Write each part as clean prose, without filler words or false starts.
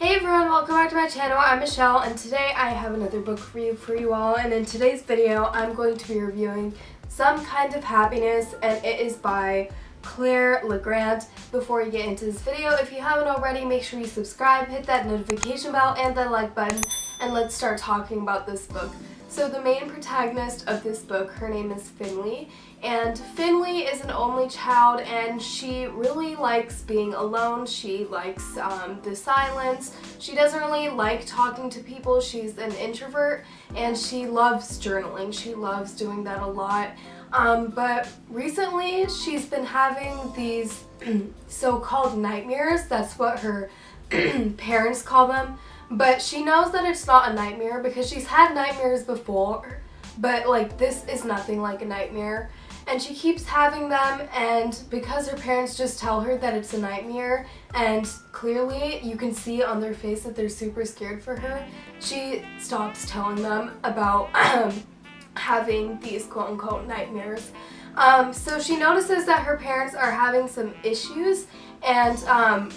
Hey everyone, welcome back to my channel. I'm Michelle and today I have another book for you all, and in today's video I'm going to be reviewing Some Kind of Happiness, and it is by Claire LeGrand. Before we get into this video, if you haven't already, make sure you subscribe, hit that notification bell and that like button, and let's start talking about this book. So the main protagonist of this book, her name is Finley, and Finley is an only child and she really likes being alone. She likes the silence. She doesn't really like talking to people. She's an introvert and she loves journaling. She loves doing that a lot. But recently she's been having these so-called nightmares. That's what her parents call them. But she knows that it's not a nightmare because she's had nightmares before, but like this is nothing like a nightmare. And she keeps having them, and because her parents just tell her that it's a nightmare, and clearly you can see on their face that they're super scared for her, she stops telling them about having these quote-unquote nightmares. So she notices that her parents are having some issues, and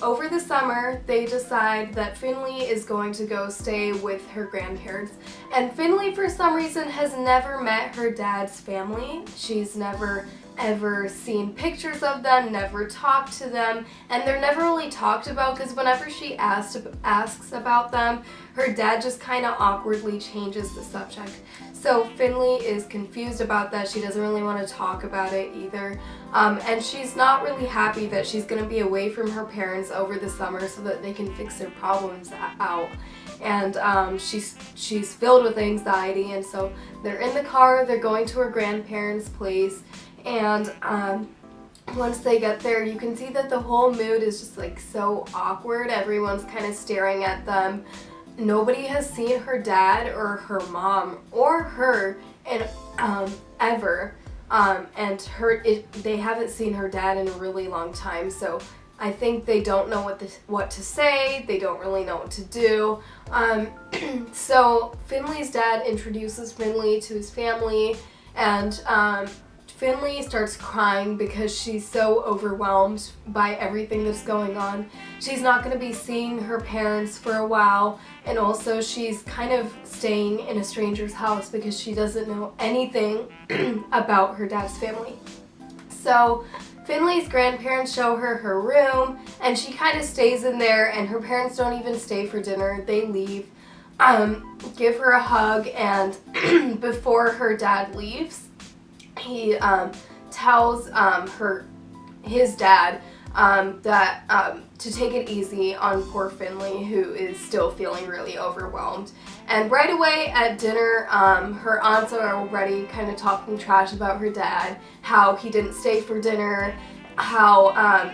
over the summer they decide that Finley is going to go stay with her grandparents. And Finley, for some reason, has never met her dad's family. She's never ever seen pictures of them, never talked to them, and they're never really talked about because whenever she asks about them, her dad just kind of awkwardly changes the subject. So Finley is confused about that. She doesn't really want to talk about it either. And she's not really happy that she's going to be away from her parents over the summer so that they can fix their problems out. And she's filled with anxiety, and so they're in the car, they're going to her grandparents' place, and once they get there, you can see that the whole mood is just like so awkward. Everyone's kind of staring at them. Nobody has seen her dad or her mom or her in ever, and they haven't seen her dad in a really long time. So I think they don't know what to say. They don't really know what to do. So Finley's dad introduces Finley to his family, and Finley starts crying because she's so overwhelmed by everything that's going on. She's not going to be seeing her parents for a while, and also she's kind of staying in a stranger's house because she doesn't know anything about her dad's family. So Finley's grandparents show her her room, and she kind of stays in there, and her parents don't even stay for dinner. They leave, give her a hug, and before her dad leaves, he tells his dad that to take it easy on poor Finley, who is still feeling really overwhelmed. And right away at dinner, her aunts are already kind of talking trash about her dad, how he didn't stay for dinner, how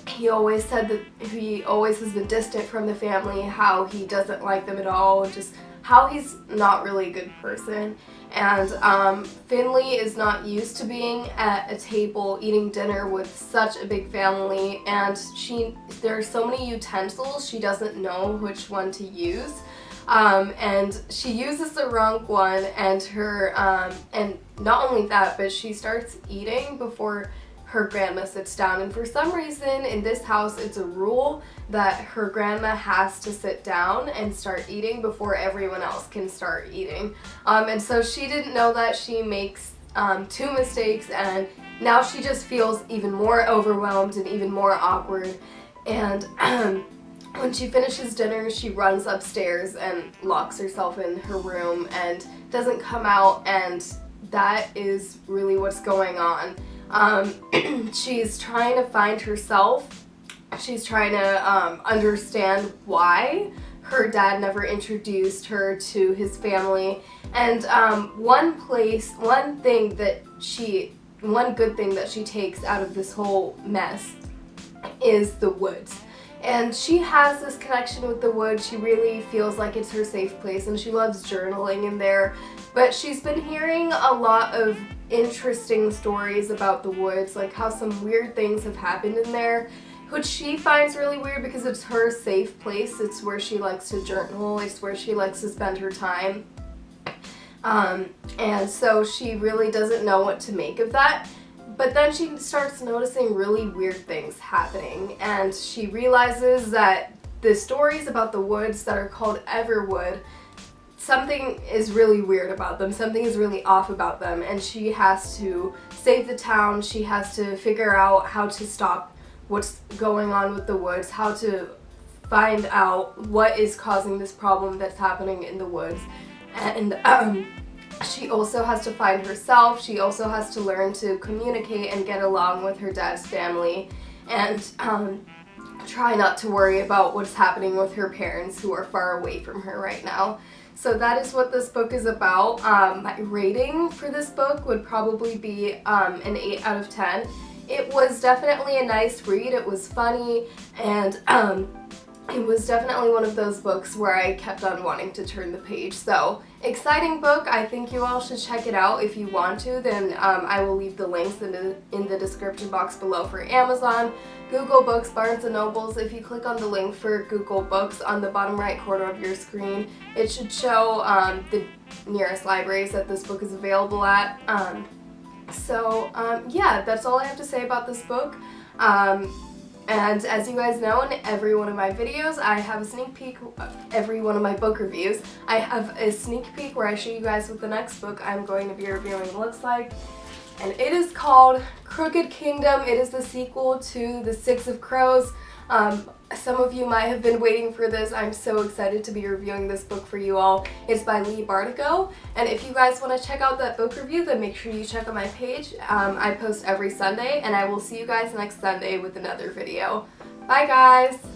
he always said that he always has been distant from the family, how he doesn't like them at all, just how he's not really a good person. And Finley is not used to being at a table eating dinner with such a big family, and there are so many utensils she doesn't know which one to use. And she uses the wrong one, and and not only that, but she starts eating before her grandma sits down. And for some reason in this house it's a rule that her grandma has to sit down and start eating before everyone else can start eating. And so she didn't know that. She makes two mistakes, and now she just feels even more overwhelmed and even more awkward. And when she finishes dinner, she runs upstairs and locks herself in her room and doesn't come out, and that is really what's going on. She's trying to find herself. She's trying to understand why her dad never introduced her to his family. And one good thing that she takes out of this whole mess is the woods. And she has this connection with the woods. She really feels like it's her safe place, and she loves journaling in there. But she's been hearing a lot of interesting stories about the woods, like how some weird things have happened in there, which she finds really weird because it's her safe place. It's where she likes to journal. It's where she likes to spend her time. And so she really doesn't know what to make of that. But then she starts noticing really weird things happening, and she realizes that the stories about the woods that are called Everwood, something is really weird about them, something is really off about them, and she has to save the town. She has to figure out how to stop what's going on with the woods, how to find out what is causing this problem that's happening in the woods. And she also has to find herself. She also has to learn to communicate and get along with her dad's family, and try not to worry about what's happening with her parents who are far away from her right now. So that is what this book is about. My rating for this book would probably be an 8 out of 10. It was definitely a nice read. It was funny, and it was definitely one of those books where I kept on wanting to turn the page. So, exciting book. I think you all should check it out. If you want to, then I will leave the links in the description box below for Amazon, Google Books, Barnes & Nobles. If you click on the link for Google Books on the bottom right corner of your screen, it should show the nearest libraries that this book is available at. Yeah, that's all I have to say about this book. And as you guys know, in every one of my videos, I have a sneak peek, every one of my book reviews, I have a sneak peek where I show you guys what the next book I'm going to be reviewing looks like. And it is called Crooked Kingdom. It is the sequel to The Six of Crows. Some of you might have been waiting for this. I'm so excited to be reviewing this book for you all. It's by Lee Bardugo, and if you guys want to check out that book review, then make sure you check out my page. I post every Sunday, and I will see you guys next Sunday with another video. Bye guys!